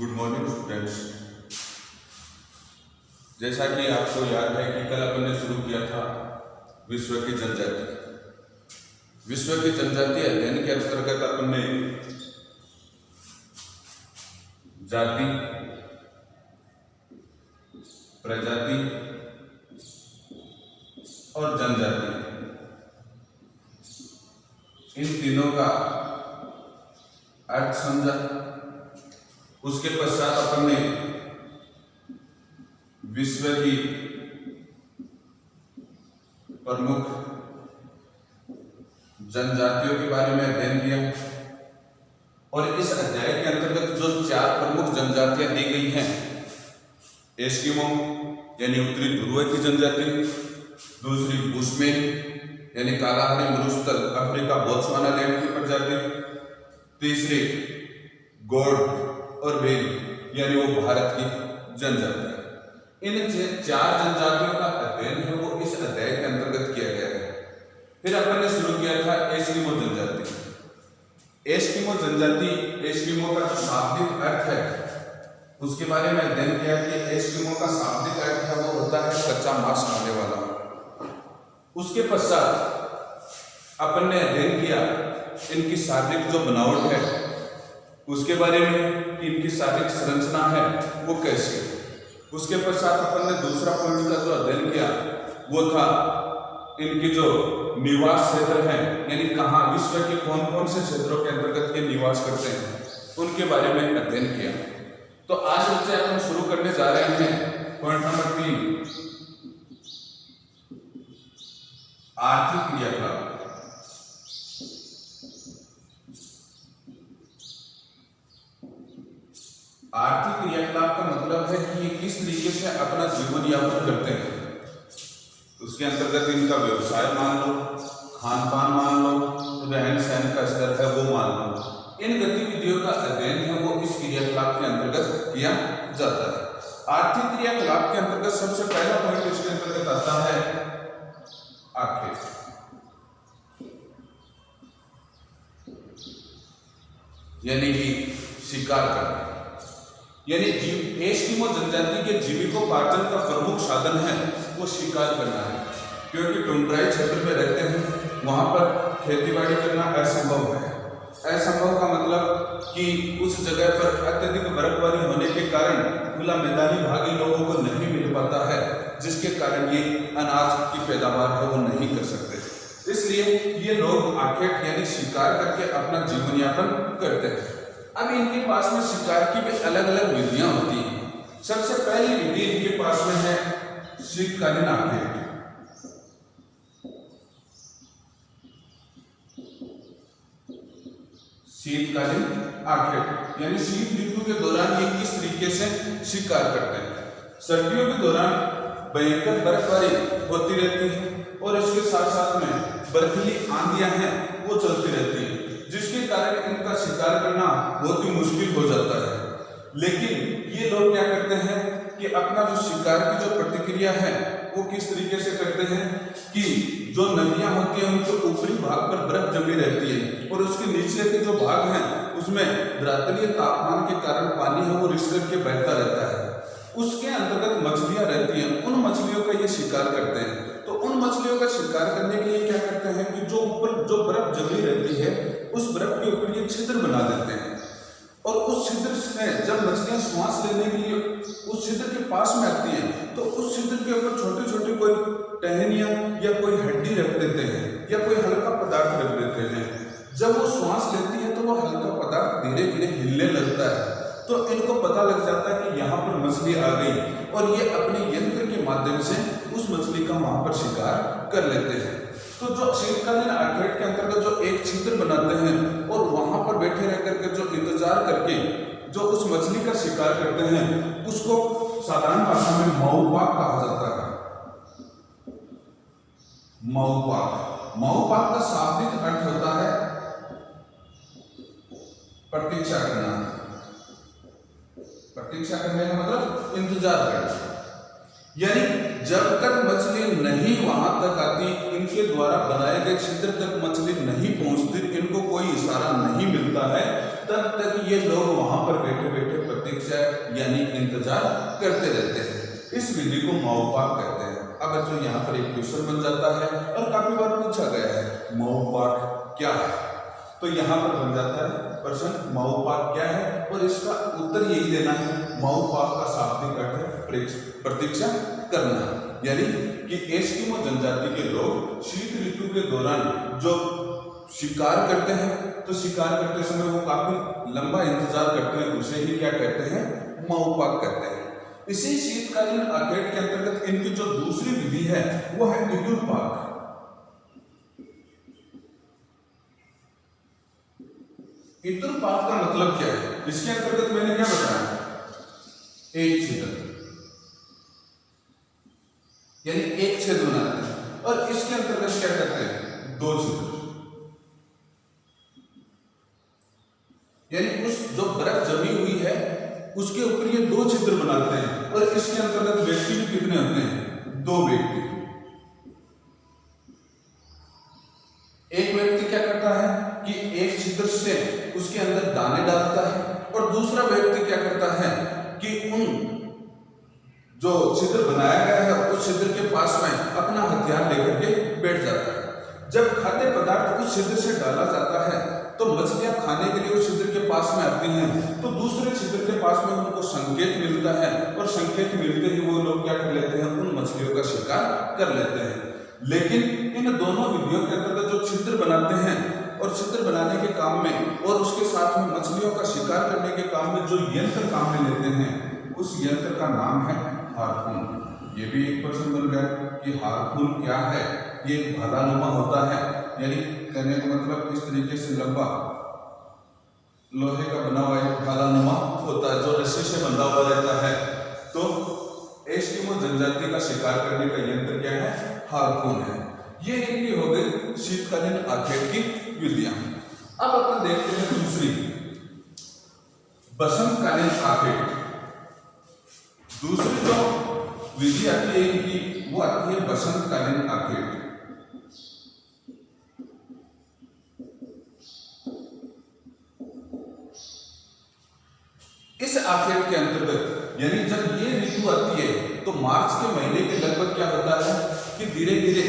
Good morning students. जैसा कि आपको याद है कि कल अपन ने शुरू किया था विश्व की जनजाति। विश्व की जनजाति अध्ययन के अंतर्गत अपन ने जाति, प्रजाति और जनजाति, इन तीनों का अर्थ समझा। उसके पश्चात अपन ने विश्व की प्रमुख जनजातियों के बारे में अध्ययन किया और इस अध्याय के अंतर्गत जो 4 प्रमुख जनजातियां दी गई हैं, एस्किमो यानी उत्तरी ध्रुव की जनजाति, दूसरी बुशमैन यानी कालाहारी मरुस्थल अफ्रीका बोत्सवाना लैंड की प्रजाति, तीसरी गोंड और वेल यानी वो भारत की जनजाति। इन 4 जनजातियों का अध्ययन है वो इस अध्याय के अंतर्गत किया गया है। फिर अपन ने शुरू किया था एस्किमो जनजाति। एस्किमो जनजाति, एस्किमो का जो शाब्दिक अर्थ है उसके बारे में अध्ययन किया कि एस्किमो का शाब्दिक अर्थ है वो होता है कच्चा मांस खाने वाला। उसके पश्चात अपन ने अध्ययन किया इनकी शारीरिक जो बनावट है उसके बारे में कि इनकी शारीरिक संरचना है वो कैसी है। उसके पश्चात अपन ने दूसरा पॉइंट का जो अध्ययन किया वो था इनकी जो निवास क्षेत्र है, यानी कहाँ विश्व के कौन कौन से क्षेत्रों के अंतर्गत ये निवास करते हैं उनके बारे में अध्ययन किया। तो आज बच्चे अपन शुरू करने जा रहे हैं पॉइंट नंबर 3, आर्थिक क्रियाकलाप। आर्थिक क्रियाकलाप का मतलब है कि ये किस तरीके से अपना जीवन यापन करते हैं। उसके अंतर्गत इनका व्यवसाय मान लो, खान पान मान लो, रहन सहन का स्तर है वो मान लो। इन गतिविधियों का अध्ययन है वो इस क्रियाकलाप के अंतर्गत किया जाता है। आर्थिक क्रियाकलाप के अंतर्गत सबसे पहला पॉइंट इसके अंतर्गत आता है आखेट, यानी कि शिकार करना। यानी एस्किमो जनजाति के जीविकोपार्जन का प्रमुख साधन है वो शिकार करना है, क्योंकि टुंड्राई क्षेत्र में रहते हैं, वहां पर खेतीबाड़ी करना असंभव है। असंभव का मतलब कि उस जगह पर अत्यधिक बर्फबारी होने के कारण खुला मैदानी भाग इन लोगों को नहीं मिल पाता है, जिसके कारण ये अनाज की पैदावार है वो नहीं कर सकते। इसलिए ये लोग आखेट यानी शिकार करके अपना जीवन यापन करते हैं। अब इनके पास में शिकार की भी अलग अलग विधियां होती हैं। सबसे पहली विधि इनके पास में है शीतकालीन आखेट। शीतकालीन आखेट यानी शीत ऋतु के दौरान ये किस तरीके से शिकार करते हैं। सर्दियों के दौरान भयंकर बर्फबारी होती रहती है और इसके साथ साथ में बर्फीली आंधियां हैं वो चलती रहती है, जिसके कारण इनका शिकार करना बहुत ही मुश्किल हो जाता है। लेकिन ये लोग क्या करते हैं कि अपना जो शिकार की जो प्रतिक्रिया है वो किस तरीके से करते हैं कि जो नदियां होती हैं उनके ऊपरी भाग पर बर्फ जमी रहती है और उसके नीचे के जो भाग हैं उसमें धरातलीय तापमान के कारण पानी है वो रिस करके बहता रहता है। उसके अंतर्गत मछलियां रहती हैं, उन मछलियों का ये शिकार करते हैं। तो उन मछलियों का शिकार करने के लिए क्या करते हैं कि जो ऊपर जो बर्फ जमी रहती है उस बर्फ के ऊपर ये छिद्र बना देते हैं और उस छिद्र से जब मछलियां श्वास लेने के लिए उस छिद्र के पास में आती हैं तो उस छिद्र के ऊपर छोटे छोटे कोई टहनियां या कोई हड्डी रख देते हैं या कोई हल्का पदार्थ रख देते हैं। जब वो श्वास लेती है तो वो हल्का पदार्थ धीरे धीरे हिलने लगता है, तो इनको पता लग जाता है कि यहाँ पर मछली आ गई और ये अपने यंत्र के माध्यम से उस मछली का वहां पर शिकार कर लेते हैं। तो जो शीतकालीन आखेट के अंतर्गत जो एक छिद्र बनाते हैं और वहां पर बैठे रह करके जो इंतजार करके जो उस मछली का शिकार करते हैं उसको साधारण भाषा में मऊपाक कहा जाता है। मऊपाक का शाब्दिक अर्थ होता है प्रतीक्षा करना। प्रतीक्षा करने का मतलब इंतजार करना, यानी जब तक मछली नहीं वहां तक आती, इनके द्वारा बनाए गए छिद्र तक मछली नहीं पहुंचती, इनको कोई इशारा नहीं मिलता है, तब तक ये लोग वहां पर बैठे बैठे प्रतीक्षा प्रतीक्षा यानी इंतजार करते रहते हैं। इस विधि को माउपाक कहते हैं। अब बच्चों यहाँ पर एक क्वेश्चन बन जाता है और काफी बार पूछा गया है माउपाक क्या है, तो यहाँ पर बन जाता है प्रश्न माउपाक क्या है और इसका उत्तर यही देना है। माउपाक का शाब्दिक अर्थ है प्रतीक्षा करना, यानी कि एस्किमो जनजाति के लोग शीत ऋतु के दौरान जो शिकार करते हैं, तो शिकार करते समय वो काफी लंबा इंतजार करते हैं, उसे ही क्या कहते हैं, माउपाक कहते हैं। इसी शीतकालीन आखेट के अंतर्गत इनकी जो दूसरी विधि है वो है इतुरपाक। इतुरपाक का मतलब क्या है? इसके अंतर्गत मैंने क्या बताया, एक छिद्र यानी एक छेद बनाते हैं, और इसके अंतर्गत क्या करते हैं, दो छिद्र, यानी उस जो बर्फ जमी हुई है उसके ऊपर ये दो छिद्र बनाते हैं, और इसके अंतर्गत व्यक्ति भी कितने होते हैं, दो व्यक्ति। एक व्यक्ति क्या करता है कि एक छिद्र से उसके अंदर दाने डालता है, और दूसरा व्यक्ति क्या करता है कि उन जो छिद्र बनाया गया है उस छिद्र के पास में अपना हथियार लेकर के बैठ जाता है। जब खाद्य पदार्थ उस छिद्र से डाला जाता है तो मछलियां खाने के लिए उस छिद्र के पास में आती हैं, तो दूसरे छिद्र के पास में उनको संकेत मिलता है, और संकेत मिलते ही वो लोग क्या कर लेते हैं, उन मछलियों का शिकार कर लेते हैं। लेकिन इन दोनों विधियों के अंतर्गत जो छिद्र बनाते हैं और छिद्र बनाने के काम में और उसके साथ में मछलियों का शिकार करने के काम में जो यंत्र काम में लेते हैं, उस यंत्र का नाम है हार्पून। ये भी एक प्रश्न बन गया कि हार्पून क्या है। ये भालानुमा होता है, यानी कहने का मतलब इस तरीके से लंबा लोहे का बना हुआ एक भालानुमा होता है जो रस्सी से बंधा हुआ रहता है। तो एस्किमो जनजाति का शिकार करने का यंत्र क्या है, हार्पून है। ये इनकी हो गई शीतकालीन आखेट की विधियां। अब अपन देखते हैं दूसरी बसंतकालीन आखेट। दूसरी जो विधि आती है इनकी वो आती है बसंतकालीन आखेट। इस आखेट के अंतर्गत यानी जब ये ऋतु आती है तो मार्च के महीने के लगभग क्या होता है कि धीरे धीरे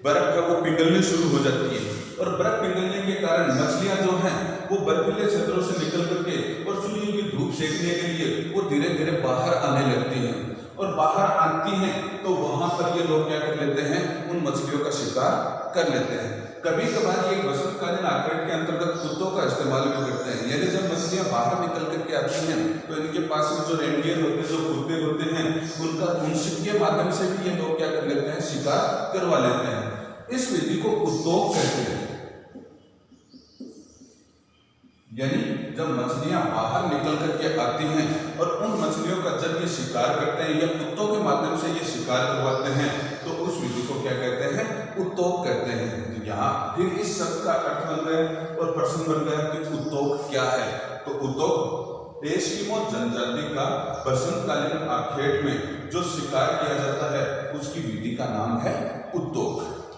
बर्फ है वो पिघलनी शुरू हो जाती है, और बर्फ पिघलने के कारण मछलियां जो हैं वो बर्फीले क्षेत्रों से निकल करके और सूर्य की धूप सेकने के लिए वो धीरे धीरे बाहर आने लगती हैं, और बाहर आती हैं तो वहां पर ये लोग क्या कर लेते हैं, उन मछलियों का शिकार कर लेते हैं। कभी कभार ये बसंतकालीन आखेट के अंतर्गत कुत्तों का इस्तेमाल भी करते हैं, यानी जब मछलियां बाहर निकल करके आती हैं तो इनके पास में जो रेनडियर होते हैं, जो कुत्ते होते हैं, उनके माध्यम से भी ये लोग क्या कर लेते हैं, शिकार करवा लेते हैं। इस विधि को उत्तोक कहते हैं, यानी जब मछलियां बाहर निकल करके आती हैं और उन मछलियों का जब ये शिकार करते हैं या कुत्तों के माध्यम से ये शिकार करवाते हैं तो उस विधि को क्या कहते हैं, उत्तोक कहते हैं। तो यहाँ फिर इस शब्द का अर्थ बन गया और प्रश्न बन गया कि उत्तोक क्या है। तो उत्तोक एस्किमो जनजाति का बसंतकालीन आखेट में जो शिकार किया जाता है उसकी विधि का नाम है उत्तोक।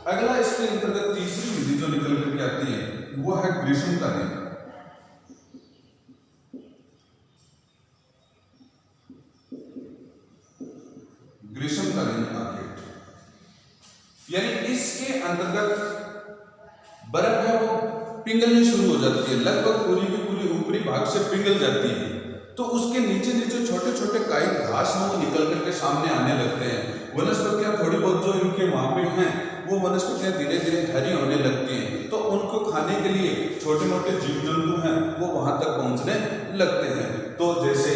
अगला इसके अंतर्गत तीसरी विधि जो निकल करके आती है वो है ग्रीष्मकालीन। ग्रीष्मकालीन आखेट यानी इसके अंतर्गत बर्फ है वो पिघलनी शुरू हो जाती है, लगभग पूरी की पूरी ऊपरी भाग से पिघल जाती है, तो उसके नीचे नीचे छोटे छोटे काई घास में वो निकल करके सामने आने लगते हैं। वनस्पतियां थोड़ी बहुत जो इनके वहां पे हैं वो वनस्पतियां धीरे धीरे हरी होने लगती हैं, तो उनको खाने के लिए छोटे मोटे जीव जंतु हैं वो वहां तक पहुंचने लगते हैं। तो जैसे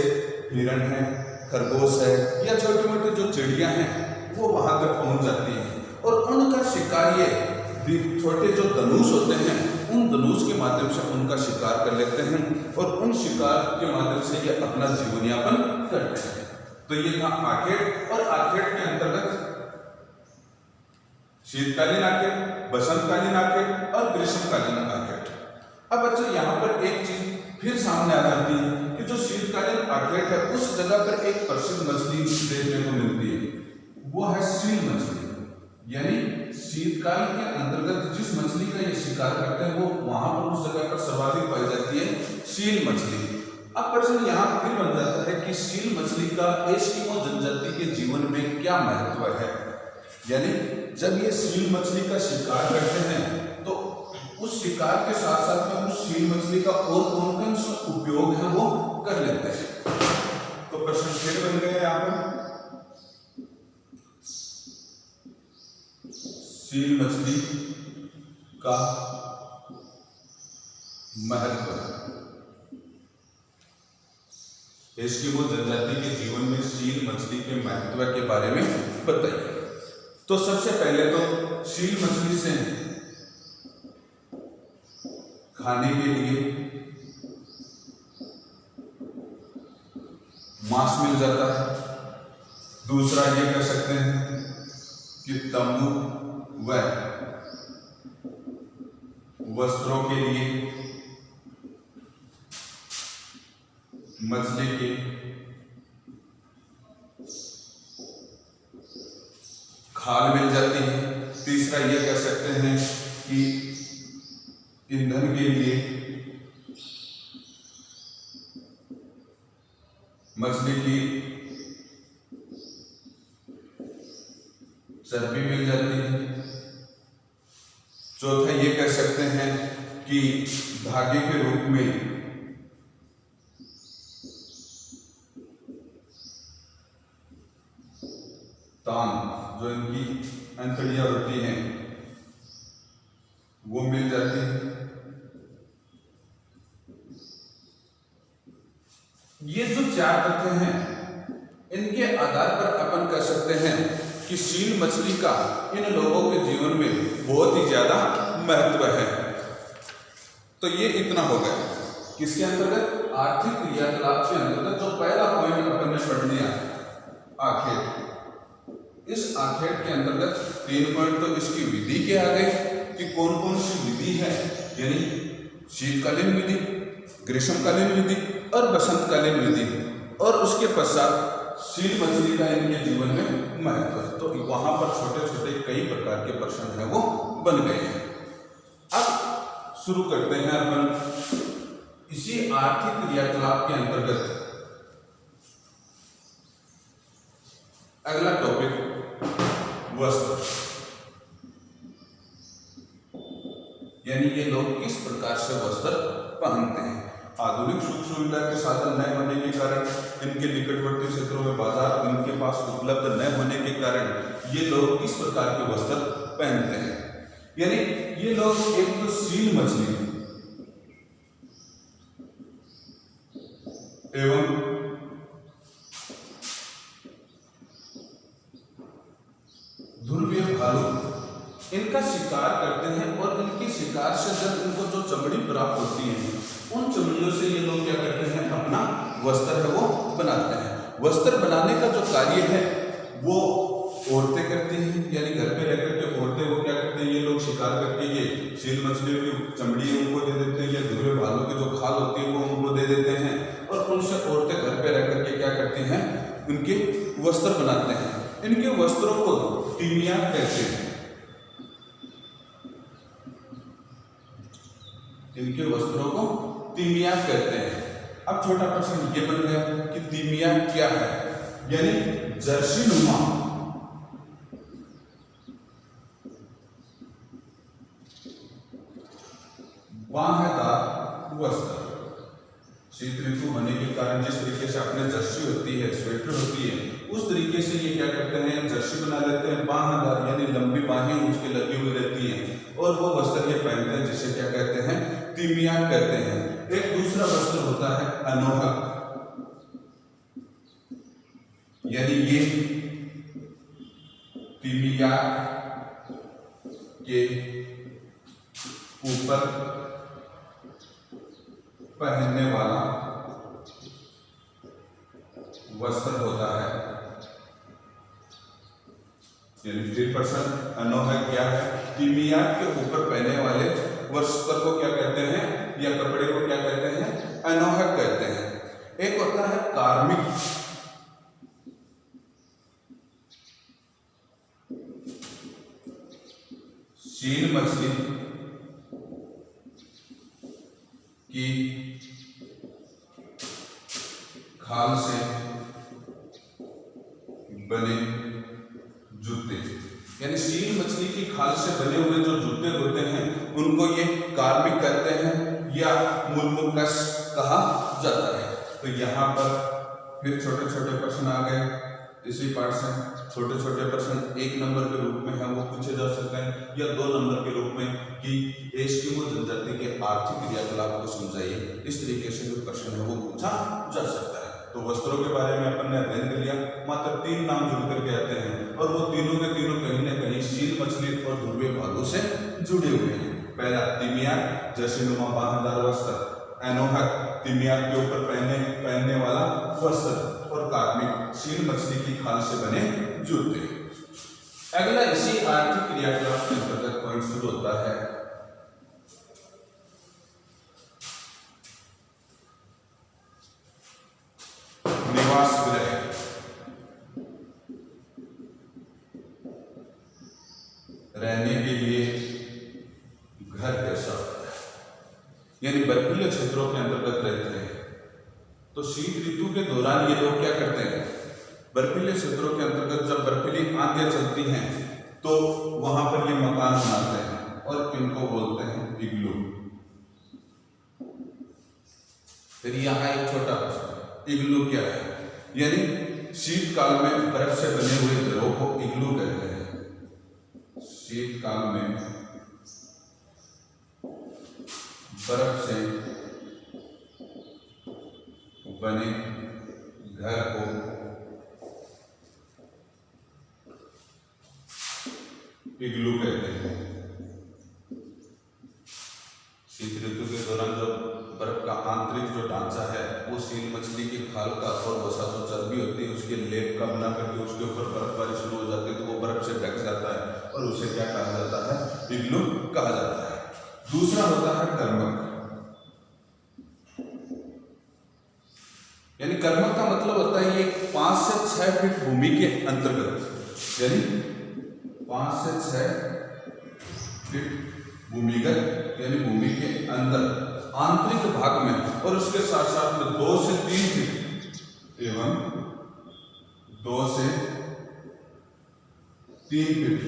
हिरण है, खरगोश है, या छोटे मोटे जो चिड़िया हैं वो वहां तक पहुंच जाती हैं, और उनका शिकार ये छोटे जो धनुष होते हैं उन धनुष के माध्यम से उनका शिकार कर लेते हैं, और उन शिकार के माध्यम से ये अपना जीवन यापन करते हैं। तो ये था आखेट, और आखेट के अंतर्गत शीतकालीन आखेट, बसंतकालीन आखेट और ग्रीष्मकालीन आखेट। अब बच्चों यहाँ पर एक चीज फिर सामने आ जाती है कि जो शीतकालीन आखेट है उस जगह पर एक प्रसिद्ध मछली देखने को मिलती है, वो है सील मछली। यानी शीतकाल के अंतर्गत जिस मछली का ये शिकार करते हैं वो वहां पर उस जगह पर सर्वाधिक पाई जाती है सील मछली। अब प्रश्न यहाँ फिर बन जाता है कि सील मछली का एस्किमो जनजाति के जीवन में क्या महत्व है। यानी जब ये सील मछली का शिकार करते हैं तो उस शिकार के साथ साथ में उस सील मछली का और कौन सा उपयोग है वो कर लेते हैं। तो प्रश्न फिर बन गए यहाँ पर, सील मछली का महत्व। एस्किमो जनजाति के जीवन में सील मछली के महत्व के बारे में बताइए। तो सबसे पहले तो सील मछली से खाने के लिए मांस मिल जाता है। दूसरा ये कह सकते हैं कि तंबू व वस्त्रों के लिए मछली की खाल मिल जाती है। तीसरा ये कह सकते हैं कि ईंधन के लिए मछली की चर्बी मिल जाती है। चौथा ये कह सकते हैं कि धागे के रूप में तान, जो इनकी अंतड़ियां होती हैं, वो मिल जाती है। ये जो चार तथ्य हैं इनके आधार पर अपन कह सकते हैं कि सील मछली का इन लोगों के जीवन में बहुत ही ज्यादा महत्व है। तो ये इतना हो गया किसके अंतर्गत, आर्थिक क्रियाकलाप के अंतर्गत। जो पहला पॉइंट अपन ने पढ़ लिया आखेट, इस आखेट के अंतर्गत 3 पॉइंट तो इसकी विधि के आ गए कि कौन कौन सी विधि है, यानी शीतकालीन विधि, ग्रीष्मकालीन विधि और बसंतकालीन विधि। और उसके पश्चात सील मछली का इनके जीवन में महत्व है। तो वहां पर छोटे छोटे कई प्रकार के प्रश्न हैं वो बन गए हैं। अब शुरू करते हैं अपन इसी आर्थिक क्रियाकलाप के अंतर्गत अगला टॉपिक, वस्त्र। यानी ये लोग किस प्रकार से वस्त्र पहनते हैं। आधुनिक सुख सुविधा के साधन न होने के कारण, इनके निकटवर्ती क्षेत्रों में बाजार इनके पास उपलब्ध न होने के कारण ये लोग किस प्रकार के वस्त्र पहनते हैं। यानी ये लोग एक तो सील मछली एवं ध्रुवीय भालू इनका शिकार करते हैं और इनके शिकार से जब इनको जो चमड़ी प्राप्त होती है उन चमड़ियों से ये लोग क्या करते हैं, अपना वस्त्र है वो बनाते हैं। वस्त्र बनाने का जो कार्य है वो औरतें करती हैं, यानी घर पे रहकर के औरतें वो क्या करते हैं, ये लोग शिकार करके ये सील मछलियों की चमड़ी उनको दे देते हैं या ध्रुवीय भालू की जो खाल होती है वो उनको दे देते हैं और उनसे औरतें घर पे रह करके क्या करती हैं, उनके वस्त्र बनाते हैं। इनके वस्त्रों को तीमिया कहते हैं। इनके वस्त्रों को तीमिया कहते हैं। अब छोटा प्रश्न ये बन गया कि तीमिया क्या है, यानी जर्सी नुमा बाहेदार वस्त्र। शीत ऋतु होने के कारण जिस तरीके से अपने जर्सी होती है, स्वेटर होती है, उस तरीके से ये क्या करते हैं, जर्सी बना लेते हैं। बाहेदार यानी लंबी बाहें उसके लगी हुई रहती हैं और वो वस्त्र ये पहनते हैं जिसे क्या कहते हैं, तीमिया कहते हैं। एक दूसरा वस्त्र होता है अनोहक, यानी ये तीमिया के ऊपर पहनने वाला वस्त्र होता है। यानी 3% अनोहक क्या है, तीमिया के ऊपर पहनने वाले वस्त्र को क्या कहते हैं या कपड़े को क्या कहते हैं, अनोहक कहते हैं। एक होता है कार्मिक, सील मछली की खाल से बने जूते, यानी सील मछली की खाल से बने हुए जो जूते होते हैं उनको ये कार्मिक कहते हैं या मूलमुकस कहा जाता है। तो यहाँ पर फिर छोटे छोटे प्रश्न आ गए इसी पार्ट से। छोटे छोटे प्रश्न 1 नंबर के रूप में है वो पूछे जा सकते हैं या 2 नंबर के रूप में कि एस्किमो जनजाति के आर्थिक क्रियाकलाप को समझाइए, इस तरीके से जो प्रश्न है वो पूछा जा सकता है। तो वस्त्रों के बारे में अपन ने अध्ययन कर लिया, मात्र 3 नाम जुड़ करके आते हैं और वो तीनों के तीनों कहीं न कहीं सील मछली और ध्रुवीय भागों से जुड़े हुए हैं। पहला तिमियाक, जर्सीनुमा बाहदार वस्त्र, एनोहक तिमियाक के ऊपर पहनने वाला वस्त्र, और कार्मिक सील मछली की खाल से बने जूते। अगला इसी आर्थिक क्रियाकलाप के अंतर्गत पॉइंट शुरू होता है निवास गृह। रहने के लिए घर कैसा होता है, यानी बर्फीले क्षेत्रों के अंतर्गत रहते हैं। तो शीत ऋतु के दौरान ये लोग क्या करते हैं, बर्फीले क्षेत्रों के अंतर्गत जब बर्फीली आंधियां चलती हैं तो वहां पर ये मकान बनाते हैं और इनको बोलते हैं इग्लू। फिर यहाँ एक छोटा प्रश्न, इग्लू क्या है? यानी शीतकाल में बर्फ से बने हुए घरों को इग्लू कहते हैं। शीतकाल में बर्फ से बने घर को इग्लू कहते हैं। शीत ऋतु के दौरान जो बर्फ का आंतरिक जो ढांचा है वो सील मछली की खाल का और वसा जो चर्बी होती है उसके लेप का बना करके उसके ऊपर बर्फबारी शुरू हो जाती है तो वो बर्फ से ढक जाता है और उसे क्या कहा जाता है, इग्लू कहा जाता है। दूसरा होता है कर्मक, यानी कर्मक का मतलब होता है ये 5 से 6 फीट भूमि के अंतर्गत, यानी 5 से 6 फीट भूमिगत, यानी भूमि के अंदर आंतरिक भाग में, और उसके साथ साथ में 2 से 3 फीट एवं 2 से 3 फीट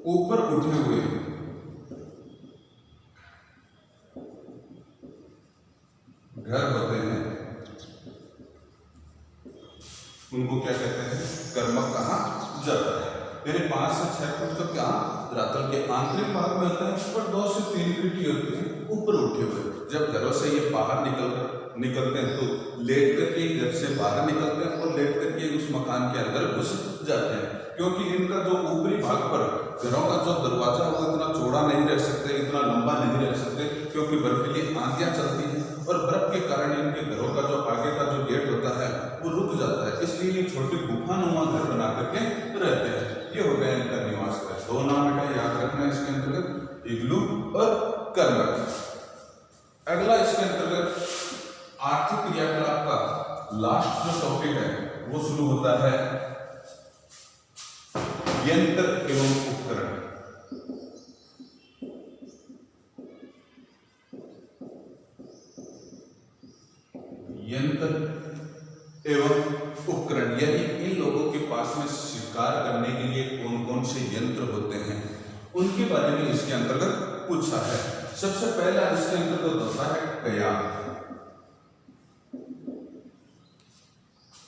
ऊपर उठे हुए घर होते हैं, उनको क्या कहते हैं, कर्मक कहा जाता है। यानी 5 से 6 फीट तो क्या धरातल के आंतरिक भाग में होता है पर 2 से 3 फीट ही होते हैं ऊपर उठे हुए। जब घरों से ये बाहर निकलते हैं तो लेट करके घर से बाहर निकलते हैं और लेट करके उस मकान के अंदर घुस जाते हैं, क्योंकि इनका जो ऊपरी भाग पर घरों का जो दरवाजा वो इतना चौड़ा नहीं रह सकते, इतना लंबा नहीं रह सकते, क्योंकि बर्फीली आंधियां चलती हैं और बर्फ के कारण इनके घरों का जो आगे का जो गेट होता है वो रुक जाता है, इसलिए ये छोटे गुफानुमा घर बना करके रहते हैं। ये हो गया इनका निवास घर। 2 नाम बेटा याद रखना इसके अंतर्गत, इग्लू और कर्मक। अगला इसके अंतर्गत आर्थिक क्रियाकलाप का लास्ट जो टॉपिक है वो शुरू होता है यंत्र एवं उपकरण। यंत्र एवं उपकरण, यानी इन लोगों के पास में शिकार करने के लिए कौन कौन से यंत्र होते हैं उनके बारे में इसके अंतर्गत पूछा है। सबसे पहला इसके अंतर्गत होता है कयाक।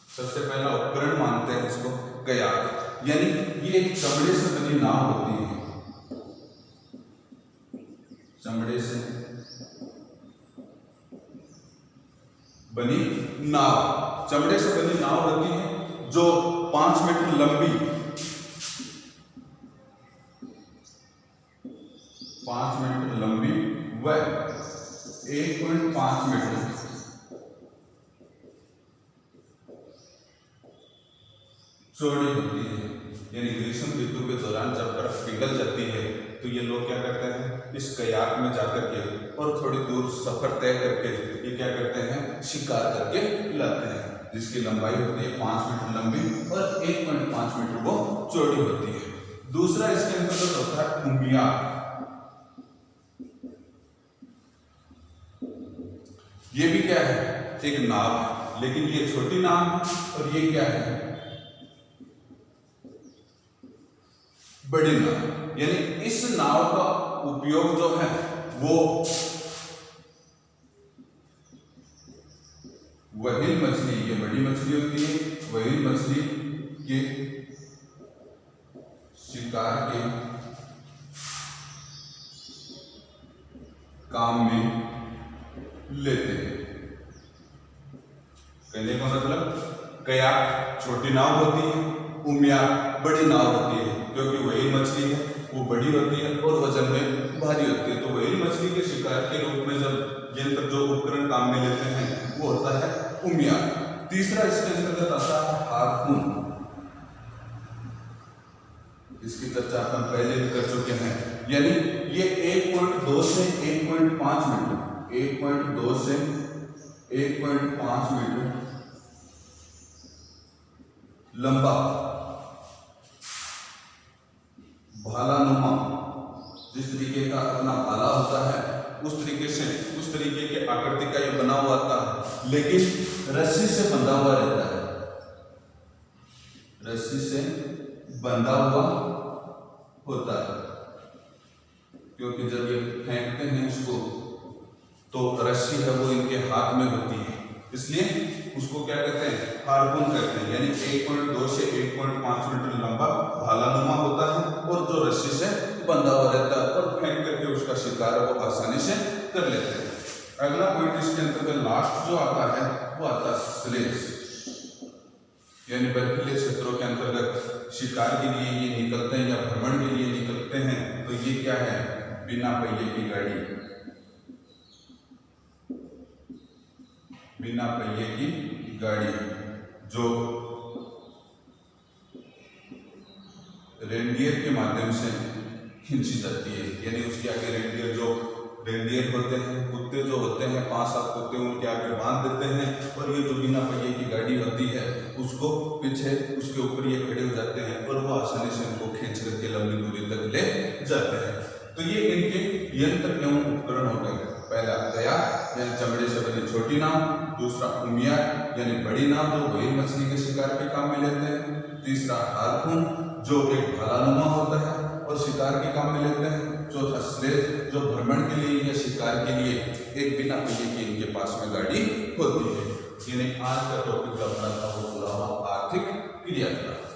सबसे पहला उपकरण मानते हैं इसको कयाक, यानी ये एक चमड़े से बनी नाव होती है। चमड़े से बनी नाव, चमड़े से बनी नाव होती है जो 5 मीटर लंबी, 5 मीटर लंबी व 1.5 मीटर चौड़ी होती है। यानी ग्रीष्म ऋतु के दौरान जब बर्फ पिघल जाती है तो ये लोग क्या करते हैं, इस कयाक में जाकर के और थोड़ी दूर सफर तय करके ये क्या करते हैं, शिकार करके लाते हैं, जिसकी लंबाई होती है 5 मीटर लंबी और 1.5 मीटर वो चौड़ी होती है। दूसरा इसके अंतर्गत होता है कुंबिया। ये भी क्या है, एक नाव है, लेकिन ये छोटी नाव है और ये क्या है, बड़ी नाव। यानी इस नाव का उपयोग जो है वो व्हेल मछली, ये बड़ी मछली होती है, व्हेल मछली के शिकार के काम में लेते हैं। कहने का मतलब कयाक छोटी नाव होती है, उमियाक बड़ी नाव होती है, क्योंकि व्हेल मछली है वो बड़ी होती है और वजन में भारी होती है। तो व्हेल मछली के शिकार के रूप में जब यंत्र जो उपकरण काम में लेते हैं वो होता है उमियाक। तीसरा इसके अंतर्गत आता है हार्पून। इसकी चर्चा अपन पहले भी कर चुके हैं। यानी ये 1.2 से 1.5 मीटर, 1.2 से 1.5 मीटर लंबा भालानुमा, जिस तरीके का अपना भाला होता है उस तरीके के आकृति का ये बना हुआ था, लेकिन रस्सी से बंधा हुआ रहता है, रस्सी से बंधा हुआ होता है, क्योंकि जब ये फेंकते हैं इसको तो रस्सी है वो इनके हाथ में होती है, इसलिए उसको क्या कहते हैं, हार्पून कहते हैं। यानी 1.2 से 1.5 मीटर लंबा भालानुमा होता है और जो रस्सी से बंधा हुआ रहता है और फेंक करके उसका शिकार वो आसानी से कर लेते हैं। अगला पॉइंट इसके अंतर्गत लास्ट जो आता है वो आता है स्लेज, यानी बर्फीले क्षेत्रों के अंतर्गत शिकार के लिए ये निकलते हैं या भ्रमण के लिए निकलते हैं। तो ये क्या है, बिना पहिए की गाड़ी, बिना पहिए की गाड़ी जो रेनडियर के माध्यम से खींची जाती है। यानी उसके आगे रेनडियर होते हैं, कुत्ते जो होते हैं 5-7 कुत्ते उनके आगे बांध देते हैं और ये जो बिना पहिए की गाड़ी होती है उसको पीछे उसके ऊपर ये खड़े हो जाते हैं और वो आसानी से उनको खींच करके लंबी दूरी तक ले जाते हैं। तो ये इनके यंत्र एवं उपकरण हो गए। पहला कयाक यानी चमड़े से बनी छोटी नाव, दूसरा उमियाक यानी बड़ी नाव जो व्हेल मछली के शिकार के काम में लेते हैं, तीसरा हार्पून जो एक भालानुमा होता है और शिकार के काम में लेते हैं, चौथा स्लेज जो भ्रमण के लिए या शिकार के लिए एक बिना पहिए की इनके पास में गाड़ी होती है। यानी आज का टॉपिक जो अपना था वो पूरा हुआ आर्थिक क्रियाकलाप।